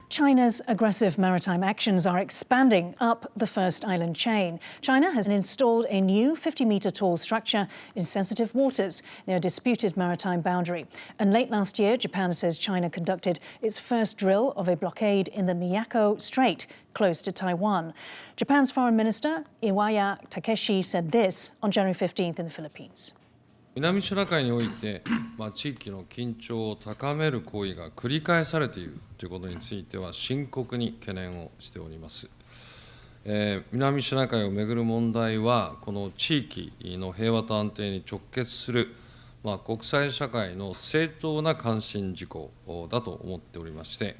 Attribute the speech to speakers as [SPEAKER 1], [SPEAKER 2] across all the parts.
[SPEAKER 1] China's aggressive maritime actions are expanding up the First Island chain. China has installed a new 50-metre tall structure in sensitive waters near a disputed maritime boundary. And late last year, Japan says China conducted its first drill of a blockade in the Miyako Strait, close to Taiwan. Japan's Foreign Minister Iwaya Takeshi said this on January 15th in the Philippines.
[SPEAKER 2] 南シナ海において、地域の緊張を高める行為が繰り返されているということについては深刻に懸念をしております。南シナ海をめぐる問題はこの地域の平和と安定に直結する、国際社会の正当な関心事項だと思っておりまして。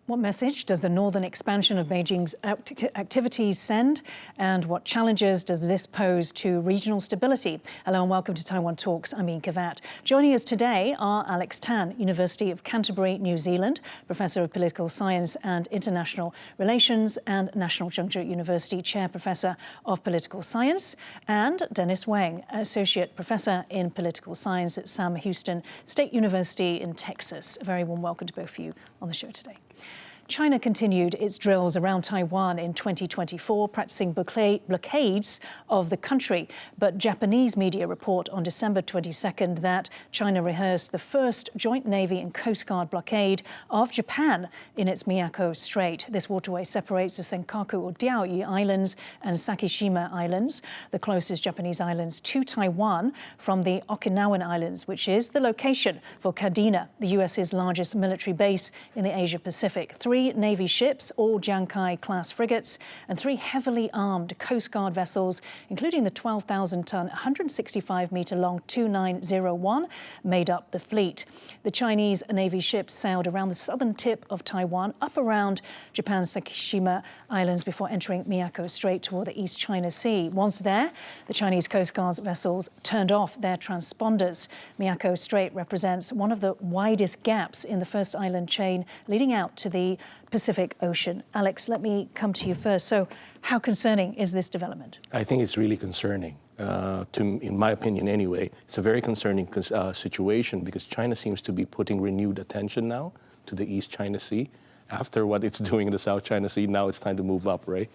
[SPEAKER 1] What message does the northern expansion of Beijing's activities send? And what challenges does this pose to regional stability? Hello and welcome to Taiwan Talks. I'm Ian Kavat. Joining us today are Alex Tan, University of Canterbury, New Zealand, Professor of Political Science and International Relations, and National Chengchi University Chair Professor of Political Science, and Dennis Weng, Associate Professor in Political Science at Sam Houston State University in Texas. A very warm welcome to both of you on the show today. China continued its drills around Taiwan in 2024, practicing blockades of the country. But Japanese media report on December 22nd that China rehearsed the first joint Navy and Coast Guard blockade of Japan in its Miyako Strait. This waterway separates the Senkaku or Diaoyu Islands and Sakishima Islands, the closest Japanese islands to Taiwan, from the Okinawan Islands, which is the location for Kadena, the US's largest military base in the Asia-Pacific. 3 Navy ships, all Jiangkai-class frigates, and 3 heavily armed Coast Guard vessels, including the 12,000-ton, 165-metre-long 2901, made up the fleet. The Chinese Navy ships sailed around the southern tip of Taiwan, up around Japan's Sakishima Islands, before entering Miyako Strait toward the East China Sea. Once there, the Chinese Coast Guard vessels turned off their transponders. Miyako Strait represents one of the widest gaps in the First Island chain leading out to the Pacific Ocean. Alex, let me come to you first. So how concerning is this development?
[SPEAKER 3] I think it's really concerning, in my opinion anyway. It's a very concerning situation because China seems to be putting renewed attention now to the East China Sea. After what it's doing in the South China Sea, now it's time to move up, right?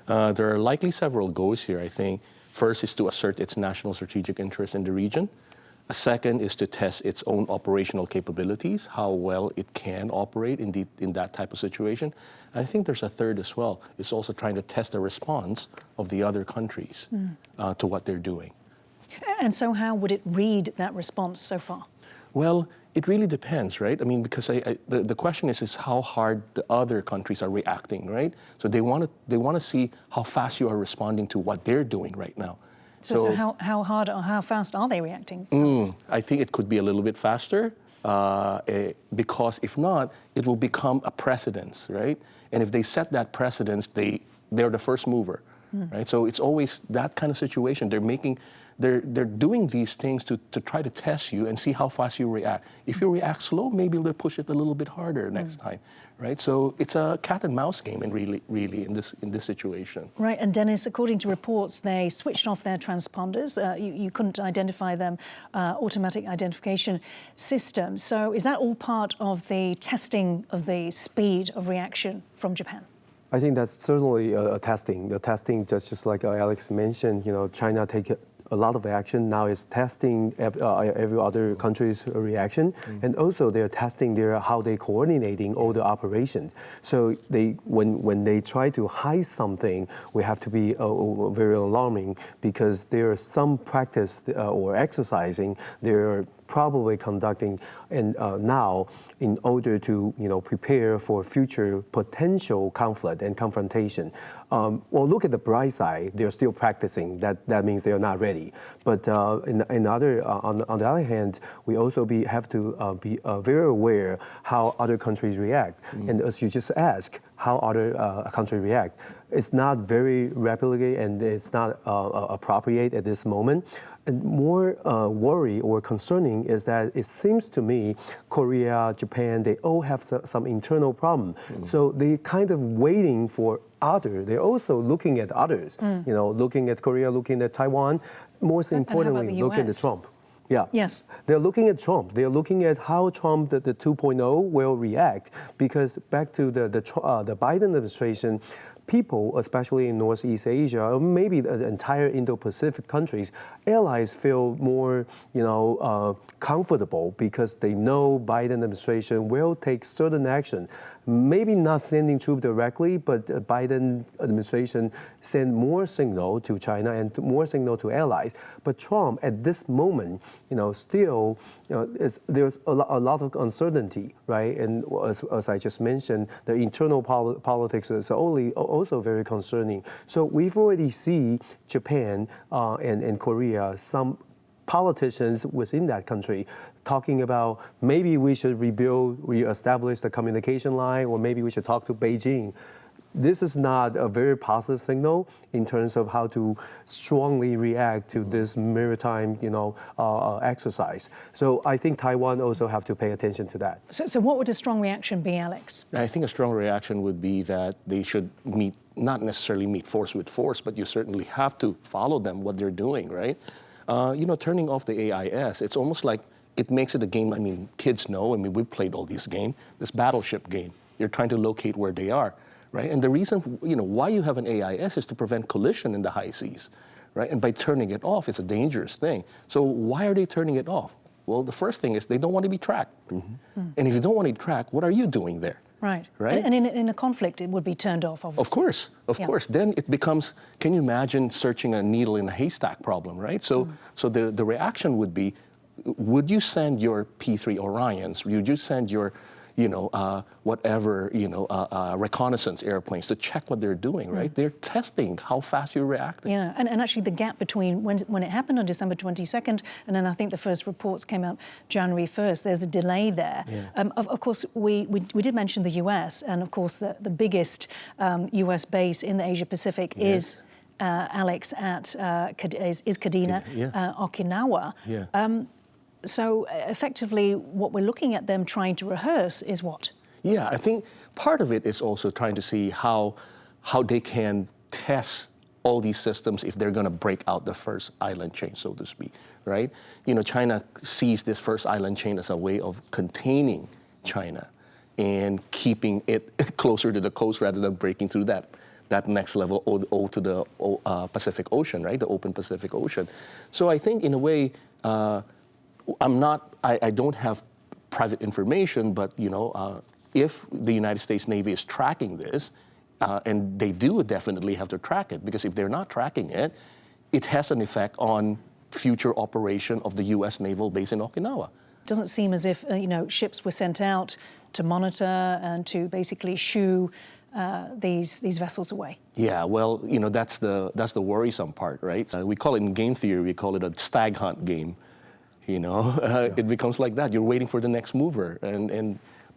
[SPEAKER 3] There are likely several goals here, I think. First is to assert its national strategic interest in the region. A second is to test its own operational capabilities, how well it can operate in that type of situation. And I think there's a third as well. It's also trying to test the response of the other countries to what they're doing.
[SPEAKER 1] And so how would it read that response so far?
[SPEAKER 3] Well, it really depends, right? I mean, because the question is how hard the other countries are reacting, right? So they want to see how fast you are responding to what they're doing right now.
[SPEAKER 1] So how hard or how fast are they reacting?
[SPEAKER 3] I think it could be a little bit faster because if not, it will become a precedence, right? And if they set that precedence, they're the first mover, right? So it's always that kind of situation. They're doing these things to try to test you and see how fast you react. If you react slow, maybe they'll push it a little bit harder next time, right? So it's a cat and mouse game, and really in this situation.
[SPEAKER 1] Right. And Dennis, according to reports, they switched off their transponders. You couldn't identify them, automatic identification systems. So is that all part of the testing of the speed of reaction from Japan?
[SPEAKER 4] I think that's certainly a testing. The testing, just like Alex mentioned, China take a lot of action. Now is testing every other country's reaction. And also they're testing how they're coordinating all the operations. So when they try to hide something, we have to be very alarming because there are some practice or exercising they're probably conducting and now in order to prepare for future potential conflict and confrontation. Well, look at the bright side. They're still practicing. That means they are not ready. But on the other hand, we also have to be very aware how other countries react. And as you just asked, how other countries react. It's not very rapidly and it's not appropriate at this moment. And more worry or concerning is that it seems to me Korea, Japan, they all have some internal problem. So they kind of waiting for others. They're also looking at others, looking at Korea, looking at Taiwan. Most importantly, look at Trump. Yeah.
[SPEAKER 1] Yes.
[SPEAKER 4] They're looking at Trump. They're looking at how Trump, the 2.0, will react. Because back to the Biden administration, people, especially in Northeast Asia, or maybe the entire Indo-Pacific countries, allies feel more, comfortable because they know Biden administration will take certain action. Maybe not sending troops directly, but the Biden administration send more signal to China and more signal to allies. But Trump, at this moment, still, there's a lot of uncertainty, right? And as I just mentioned, the internal politics is also very concerning. So we've already seen Japan and Korea, some politicians within that country talking about maybe we should reestablish the communication line, or maybe we should talk to Beijing. This is not a very positive signal in terms of how to strongly react to this maritime, exercise. So I think Taiwan also have to pay attention to that.
[SPEAKER 1] So what would a strong reaction be, Alex?
[SPEAKER 3] I think a strong reaction would be that they should not necessarily meet force with force, but you certainly have to follow them, what they're doing, right? Turning off the AIS, it's almost like it makes it a game. I mean, kids know. I mean, we've played all these games. This battleship game, you're trying to locate where they are, right? And the reason, why you have an AIS is to prevent collision in the high seas, right? And by turning it off, it's a dangerous thing. So why are they turning it off? Well, the first thing is they don't want to be tracked. Mm-hmm. And if you don't want to be tracked, what are you doing there?
[SPEAKER 1] Right.
[SPEAKER 3] Right.
[SPEAKER 1] And in a conflict, it would be turned off, obviously.
[SPEAKER 3] Of course. Then it becomes, can you imagine searching a needle in a haystack problem, right? So the reaction would be, would you send your P3 Orions? Would you send your, reconnaissance airplanes to check what they're doing, right? They're testing how fast you're reacting.
[SPEAKER 1] Yeah, and actually the gap between when it happened on December 22nd, and then I think the first reports came out January 1st, there's a delay there. Yeah. Of course, we did mention the US, and of course the biggest US base in the Asia Pacific is Alex at is Kadena, Okinawa.
[SPEAKER 3] Yeah.
[SPEAKER 1] So effectively, what we're looking at them trying to rehearse is what?
[SPEAKER 3] Yeah, I think part of it is also trying to see how they can test all these systems if they're going to break out the first island chain, so to speak, right? China sees this first island chain as a way of containing China and keeping it closer to the coast rather than breaking through that next level to the Pacific Ocean, right? The open Pacific Ocean. So I think in a way, I don't have private information, but if the United States Navy is tracking this, and they do definitely have to track it, because if they're not tracking it, it has an effect on future operation of the U.S. naval base in Okinawa.
[SPEAKER 1] It doesn't seem as if ships were sent out to monitor and to basically shoo these vessels away.
[SPEAKER 3] Yeah, well, that's the worrisome part, right? We call it in game theory, we call it a stag hunt game. It becomes like that. You're waiting for the next mover,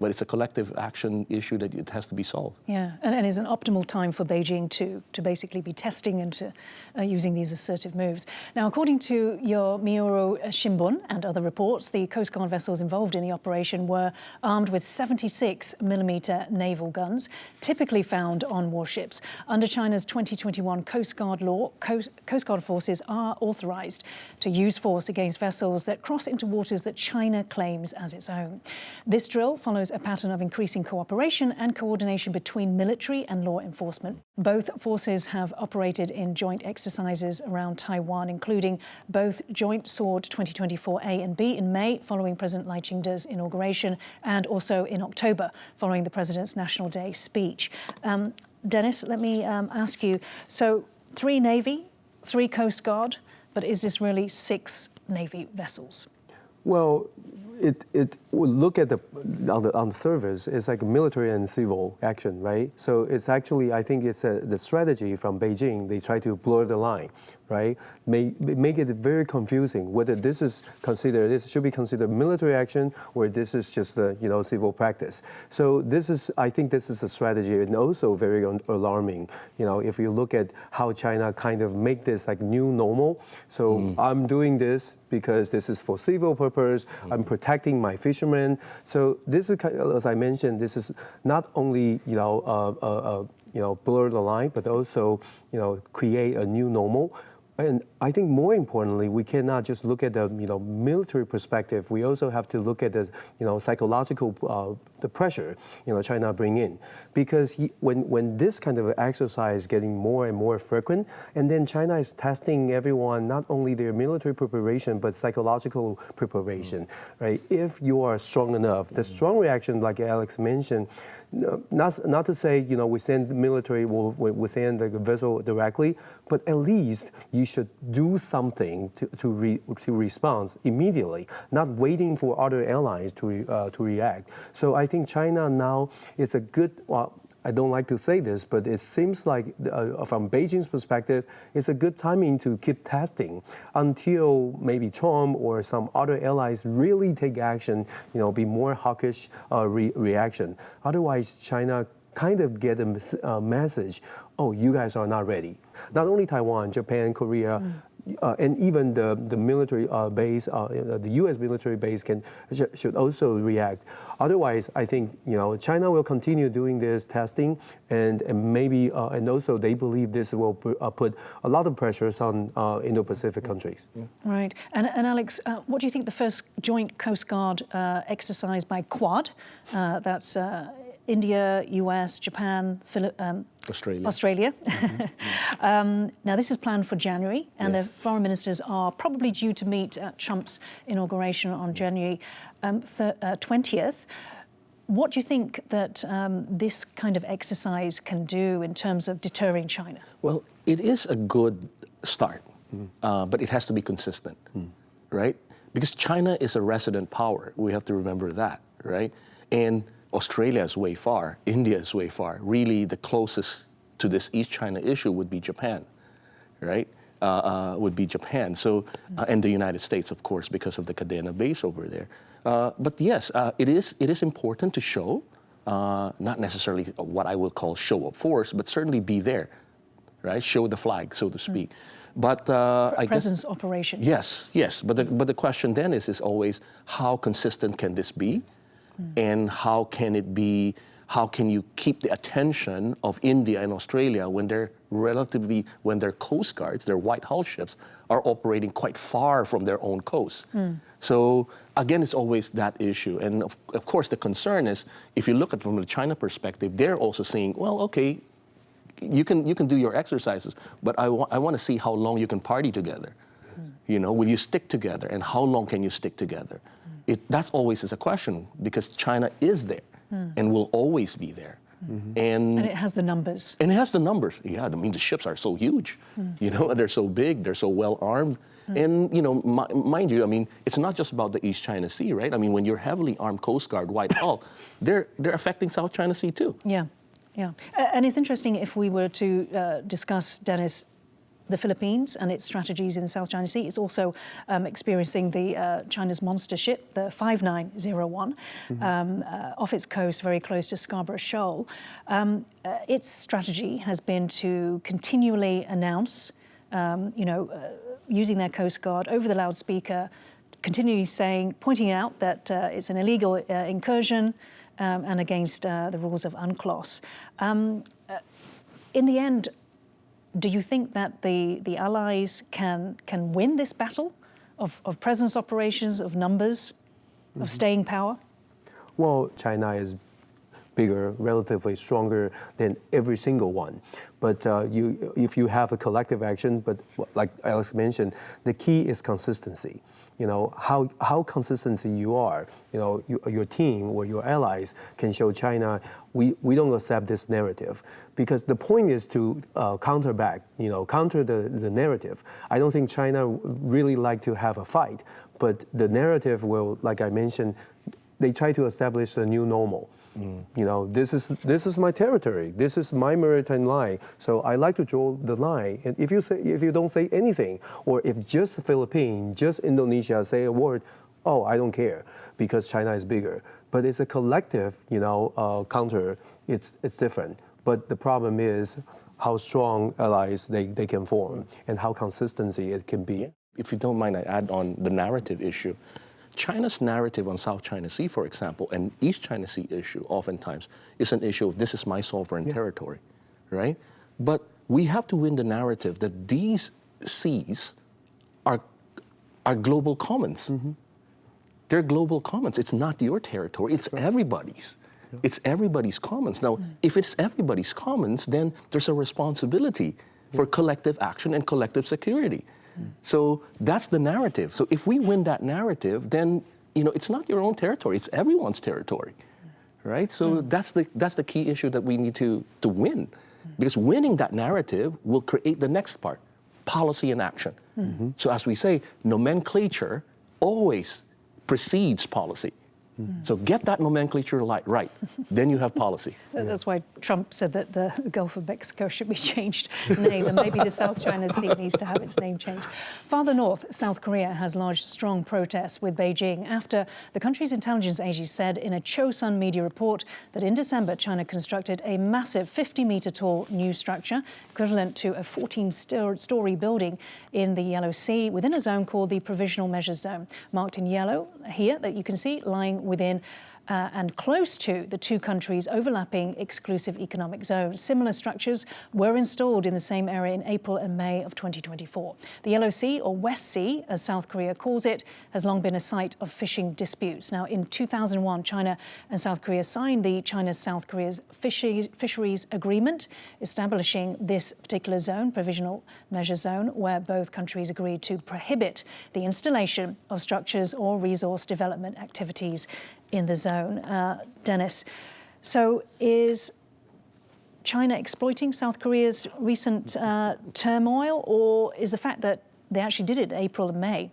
[SPEAKER 3] but it's a collective action issue that it has to be solved.
[SPEAKER 1] Yeah, and is an optimal time for Beijing to basically be testing and to using these assertive moves. Now, according to your Miyoro Shimbun and other reports, the Coast Guard vessels involved in the operation were armed with 76mm naval guns, typically found on warships. Under China's 2021 Coast Guard law, Coast Guard forces are authorized to use force against vessels that cross into waters that China claims as its own. This drill follows a pattern of increasing cooperation and coordination between military and law enforcement. Both forces have operated in joint exercises around Taiwan, including both Joint Sword 2024A and B in May, following President Lai Ching-te's inauguration, and also in October, following the President's National Day speech. Dennis, let me ask you, so 3 Navy, 3 Coast Guard, but is this really 6 Navy vessels?
[SPEAKER 4] Well, it look at on the surface, it's like military and civil action, right? So it's actually, I think it's the strategy from Beijing. They try to blur the line, right? Make it very confusing whether this should be considered military action or this is just civil practice. So I think this is a strategy, and also very alarming. If you look at how China kind of make this like new normal. So I'm doing this because this is for civil purpose. I'm protecting my fishermen. So this is, as I mentioned, this is not only blur the line, but also create a new normal. And I think more importantly, we cannot just look at the military perspective. We also have to look at the psychological the pressure China bring in, because when this kind of exercise is getting more and more frequent, and then China is testing everyone, not only their military preparation but psychological preparation, right? If you are strong enough, the strong reaction, like Alex mentioned. Not to say we send the military, we send the vessel directly, but at least you should do something to respond immediately, not waiting for other allies to react. So I think China now, it's a good. I don't like to say this, but it seems like from Beijing's perspective, it's a good timing to keep testing until maybe Trump or some other allies really take action, be more hawkish reaction. Otherwise, China kind of get a message, oh, you guys are not ready. Not only Taiwan, Japan, Korea, and even the military base, the U.S. military base should also react. Otherwise, I think China will continue doing this testing, and maybe and also they believe this will put a lot of pressures on Indo-Pacific countries.
[SPEAKER 1] Right, and Alex, what do you think the first joint Coast Guard exercise by Quad? That's India, US, Japan, Australia. Now, this is planned for January, and the foreign ministers are probably due to meet at Trump's inauguration on January 20th. What do you think that this kind of exercise can do in terms of deterring China?
[SPEAKER 3] Well, it is a good start, but it has to be consistent, right? Because China is a resident power. We have to remember that, right? And Australia is way far. India is way far. Really, the closest to this East China issue would be Japan, right? Would be Japan. So, and the United States, of course, because of the Cadena base over there. But yes, it is important to show, not necessarily what I will call show of force, but certainly be there, right? Show the flag, so to speak. But I
[SPEAKER 1] presence operations.
[SPEAKER 3] Yes. But the question then is always, how consistent can this be? And how can it be, how can you keep the attention of India and Australia when their coast guards, their white hull ships, are operating quite far from their own coast? So again, it's always that issue. And of course, the concern is, if you look at it from the China perspective, they're also saying, well, okay, you can do your exercises, but I want to see how long you can party together. Will you stick together, and how long can you stick together? That's always is a question, because China is there and will always be there. And
[SPEAKER 1] it has the numbers.
[SPEAKER 3] And it has the numbers. Yeah, I mean, the ships are so huge, they're so big, they're so well armed. And, mind you, I mean, it's not just about the East China Sea, right? I mean, when you're heavily armed Coast Guard, white hull, they're affecting South China Sea too. Yeah.
[SPEAKER 1] And it's interesting if we were to discuss, Dennis, the Philippines and its strategies in the South China Sea. It's also experiencing the China's monster ship, the 5901, off its coast, very close to Scarborough Shoal. Its strategy has been to continually announce, using their Coast Guard over the loudspeaker, continually pointing out that it's an illegal incursion and against the rules of UNCLOS. In the end, do you think that the Allies can win this battle of presence operations, of numbers, of staying power?
[SPEAKER 4] Well, China is bigger, relatively stronger than every single one. But if you have a collective action, but like Alex mentioned, the key is consistency. How consistent you are. Your team or your allies can show China, we don't accept this narrative. Because the point is to counter the narrative. I don't think China really like to have a fight, but the narrative will, like I mentioned, they try to establish a new normal. This is my territory. This is my maritime line. So I like to draw the line. And if you don't say anything, or if just the Philippines, just Indonesia say a word, oh, I don't care, because China is bigger. But it's a collective, counter. It's different. But the problem is how strong allies they can form and how consistency it can be.
[SPEAKER 3] If you don't mind, I add on the narrative issue. China's narrative on South China Sea, for example, and East China Sea issue oftentimes is an issue of this is my sovereign territory, right? But we have to win the narrative that these seas are global commons. They're global commons. It's not your territory, it's everybody's. It's everybody's commons. Now, if it's everybody's commons, then there's a responsibility for collective action and collective security. So that's the narrative. So if we win that narrative, then it's not your own territory, it's everyone's territory, right? So that's the key issue that we need to win, because winning that narrative will create the next part, policy and action. So as we say, nomenclature always precedes policy. So get that nomenclature right, then you have policy.
[SPEAKER 1] That's why Trump said that the Gulf of Mexico should be changed name, and maybe the South China Sea needs to have its name changed. Farther north, South Korea has lodged strong protests with Beijing after the country's intelligence agency said in a Chosun media report that in December, China constructed a massive 50-meter tall new structure, equivalent to a 14-story building in the Yellow Sea, within a zone called the Provisional Measures Zone, marked in yellow here that you can see lying within and close to the two countries' overlapping exclusive economic zones. Similar structures were installed in the same area in April and May of 2024. The Yellow Sea, or West Sea, as South Korea calls it, has long been a site of fishing disputes. Now, in 2001, China and South Korea signed the China-South Korea's fisheries agreement, establishing this particular zone, Provisional Measure Zone, where both countries agreed to prohibit the installation of structures or resource development activities in the zone. Dennis, so is China exploiting South Korea's recent turmoil, or is the fact that they actually did it in April and May?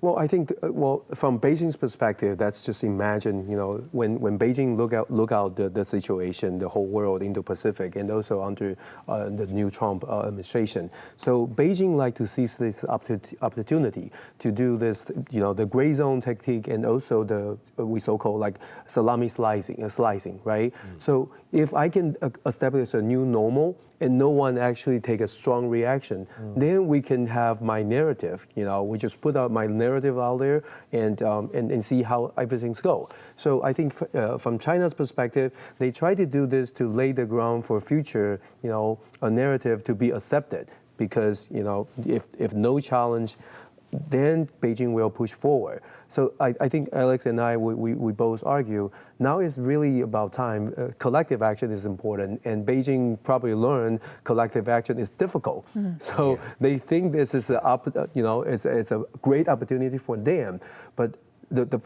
[SPEAKER 4] Well, I think, from Beijing's perspective, let's just imagine, when Beijing look out the situation, the whole world, Indo-Pacific, and also under the new Trump administration. So Beijing like to seize this opportunity to do this, the gray zone technique, and also we so-called like salami slicing, right? So if I can establish a new normal, and no one actually take a strong reaction, then we can have my narrative. We just put out my narrative out there and see how everything's go. So I think from China's perspective, they try to do this to lay the ground for future, a narrative to be accepted. Because if no challenge, then Beijing will push forward. So I think Alex and I, we both argue, now is really about time. Collective action is important, and Beijing probably learned collective action is difficult. So they think this is it's a great opportunity for them. But the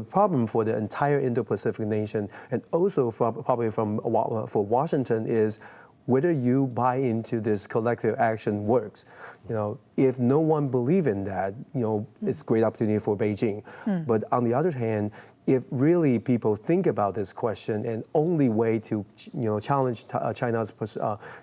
[SPEAKER 4] problem for the entire Indo-Pacific nation, and also probably for Washington, is whether you buy into this collective action works. If no one believes in that, it's a great opportunity for Beijing. But on the other hand, if really people think about this question, and only way to challenge China's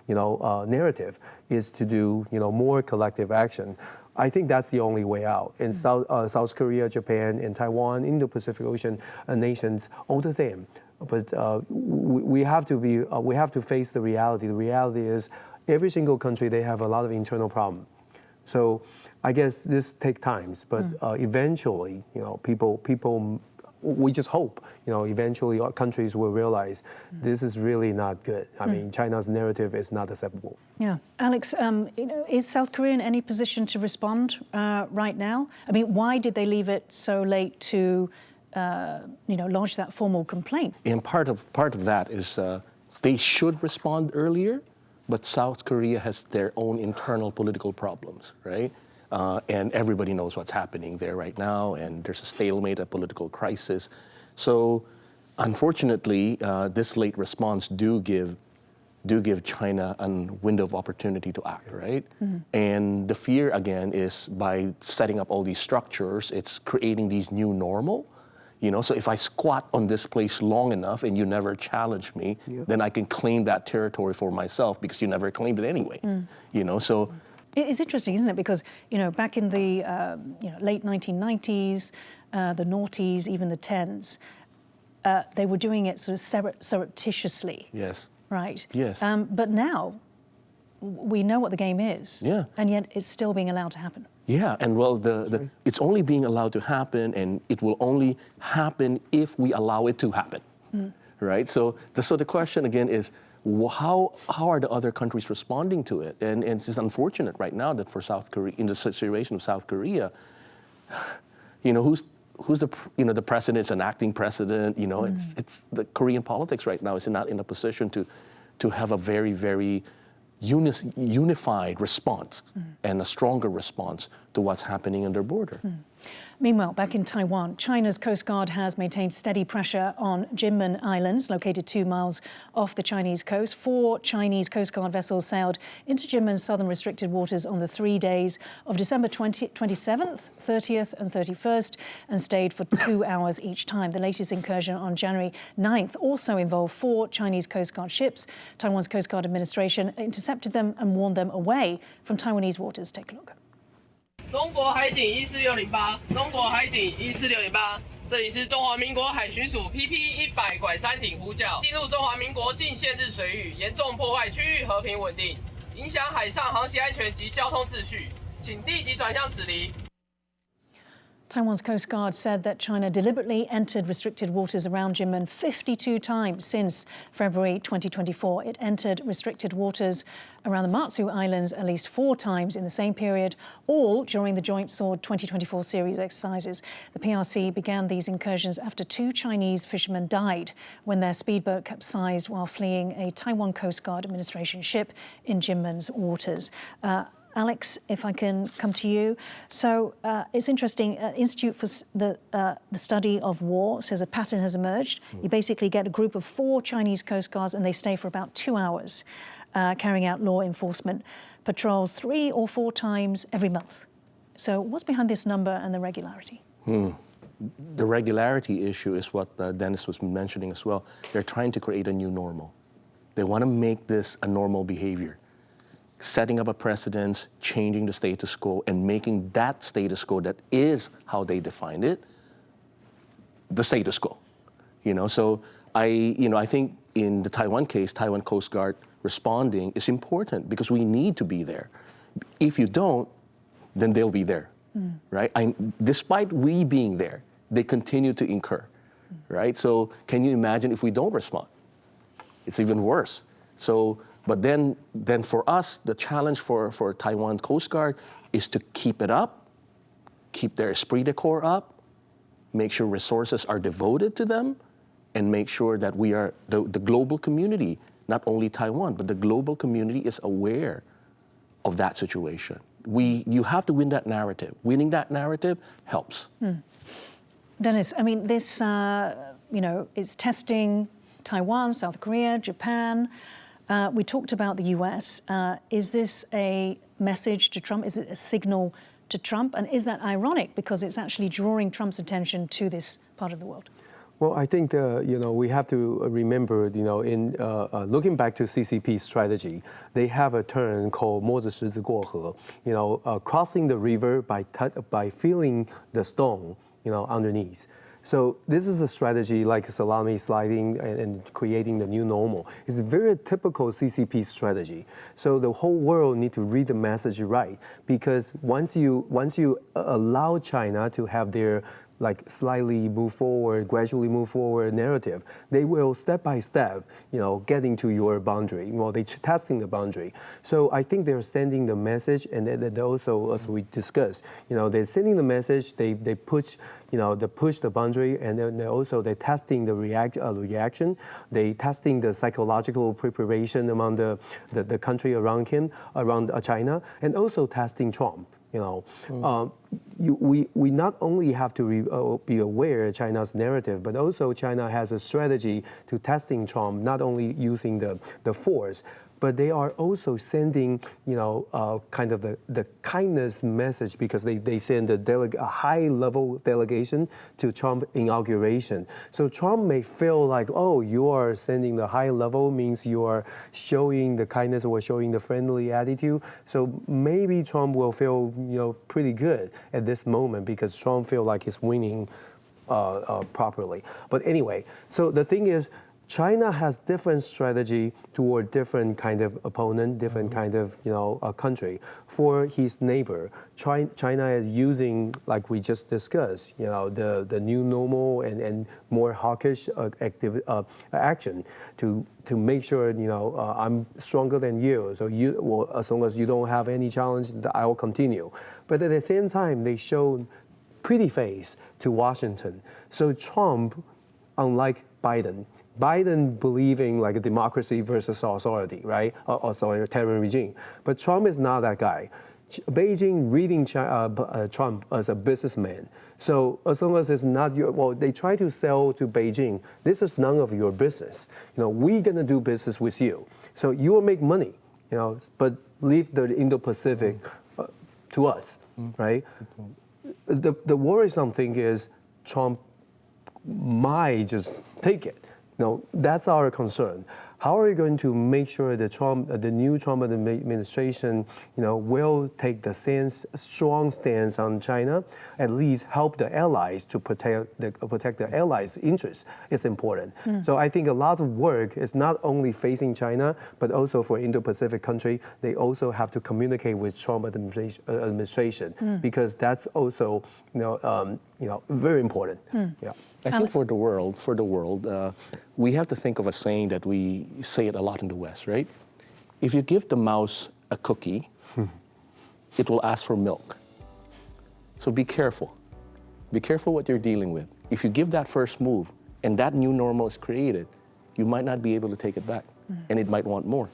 [SPEAKER 4] narrative is to do more collective action, I think that's the only way out. And South Korea, Japan, and Taiwan, Indo-Pacific Ocean nations, all the same. But we have to face the reality. The reality is every single country, they have a lot of internal problems. So I guess this takes time, but eventually, people, we just hope, eventually countries will realize this is really not good. I mean, China's narrative is not acceptable.
[SPEAKER 1] Yeah. Alex, is South Korea in any position to respond right now? I mean, why did they leave it so late to launch that formal complaint?
[SPEAKER 3] And part of that is they should respond earlier, but South Korea has their own internal political problems, right? And everybody knows what's happening there right now, and there's a stalemate, a political crisis. So, unfortunately, this late response do give China a window of opportunity to act, right? And the fear, again, is by setting up all these structures, it's creating these new normal. So if I squat on this place long enough and you never challenge me, then I can claim that territory for myself because you never claimed it anyway. So
[SPEAKER 1] it's interesting, isn't it? Because back in the late 1990s, the noughties, even the 10s, they were doing it sort of surreptitiously.
[SPEAKER 3] Yes.
[SPEAKER 1] Right.
[SPEAKER 3] Yes.
[SPEAKER 1] But now we know what the game is.
[SPEAKER 3] Yeah.
[SPEAKER 1] And yet it's still being allowed to happen.
[SPEAKER 3] Yeah, and well, it's only being allowed to happen, and it will only happen if we allow it to happen, right? So the question again is, how are the other countries responding to it? And it's just unfortunate right now that for South Korea, in the situation of South Korea, who's the president is an acting president. It's the Korean politics right now is not in a position to have a very, very unified response and a stronger response to what's happening on their border.
[SPEAKER 1] Meanwhile, back in Taiwan, China's Coast Guard has maintained steady pressure on Jinmen Islands, located 2 miles off the Chinese coast. 4 Chinese Coast Guard vessels sailed into Jinmen's southern restricted waters on the 3 days of December 27th, 30th and 31st and stayed for 2 hours each time. The latest incursion on January 9th also involved 4 Chinese Coast Guard ships. Taiwan's Coast Guard administration intercepted them and warned them away from Taiwanese waters. Take a look.
[SPEAKER 5] 中国海警14608，中国海警14608，这里是中华民国海巡署 PP100拐山艇呼叫，进入中华民国近现日水域，严重破坏区域和平稳定，影响海上航行安全及交通秩序，请立即转向驶离。
[SPEAKER 1] Taiwan's Coast Guard said that China deliberately entered restricted waters around Jinmen 52 times since February 2024. It entered restricted waters around the Matsu Islands at least 4 times in the same period, all during the Joint Sword 2024 series exercises. The PRC began these incursions after 2 Chinese fishermen died when their speedboat capsized while fleeing a Taiwan Coast Guard administration ship in Jinmen's waters. Alex, if I can come to you. So it's interesting, Institute for the Study of War says a pattern has emerged. You basically get a group of 4 Chinese Coast Guards and they stay for about 2 hours, carrying out law enforcement patrols 3 or 4 times every month. So what's behind this number and the regularity?
[SPEAKER 3] The regularity issue is what Dennis was mentioning as well. They're trying to create a new normal. They want to make this a normal behavior. Setting up a precedent, changing the status quo, and making that status quo that is how they defined it, the status quo. So I think in the Taiwan case, Taiwan Coast Guard responding is important because we need to be there. If you don't, then they'll be there, right? Despite we being there, they continue to incur, right? So can you imagine if we don't respond? It's even worse. But then for us, the challenge for Taiwan Coast Guard is to keep it up, keep their esprit de corps up, make sure resources are devoted to them, and make sure that we are, the global community, not only Taiwan, but the global community is aware of that situation. You have to win that narrative. Winning that narrative helps.
[SPEAKER 1] Dennis, I mean, this, is testing Taiwan, South Korea, Japan. We talked about the US. Is this a message to Trump? Is it a signal to Trump? And is that ironic because it's actually drawing Trump's attention to this part of the world?
[SPEAKER 4] Well, I think we have to remember, in looking back to CCP's strategy, they have a term called 摸着石子过河, crossing the river by feeling the stone, underneath. So this is a strategy like salami sliding and creating the new normal. It's a very typical CCP strategy. So the whole world need to read the message right, because once you allow China to have their slightly gradually move forward narrative, they will step by step, getting to your boundary. Well, they're testing the boundary. So I think they're sending the message, and then also, as we discussed, they're sending the message. They push, they push the boundary, and then they're testing the reaction. They testing the psychological preparation among the country around China, and also testing Trump. We not only have to be aware of China's narrative, but also China has a strategy to testing Trump, not only using the force, but they are also sending, kind of the kindness message, because they send a high-level delegation to Trump inauguration. So Trump may feel like, oh, you are sending the high level means you are showing the kindness or showing the friendly attitude. So maybe Trump will feel, pretty good at this moment because Trump feel like he's winning properly. But anyway, so the thing is, China has different strategy toward different kind of opponent, different kind of country. For his neighbor, China is using, like we just discussed, the new normal and more hawkish action to make sure I'm stronger than you. So as long as you don't have any challenge, I will continue. But at the same time, they showed pretty face to Washington. So Trump, unlike Biden believing like a democracy versus authority, right? Authoritarian regime. But Trump is not that guy. Beijing reading Trump as a businessman. So as long as it's not they try to sell to Beijing, this is none of your business. We're gonna do business with you. So you will make money, but leave the Indo-Pacific to us, right? The worrisome thing is Trump might just take it. That's our concern. How are we going to make sure that the new Trump administration, will take the strong stance on China, at least help the allies to protect the allies' interests? It's important. So I think a lot of work is not only facing China, but also for Indo-Pacific country. They also have to communicate with Trump administration because that's also, very important. Yeah.
[SPEAKER 3] I think for the world, we have to think of a saying that we say it a lot in the West, right? If you give the mouse a cookie, it will ask for milk. So be careful. Be careful what you're dealing with. If you give that first move and that new normal is created, you might not be able to take it back, and it might want more.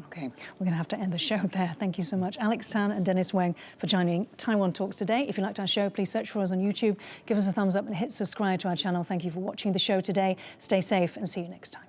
[SPEAKER 1] Okay, we're going to have to end the show there. Thank you so much, Alex Tan and Dennis Weng, for joining Taiwan Talks today. If you liked our show, please search for us on YouTube, give us a thumbs up and hit subscribe to our channel. Thank you for watching the show today. Stay safe and see you next time.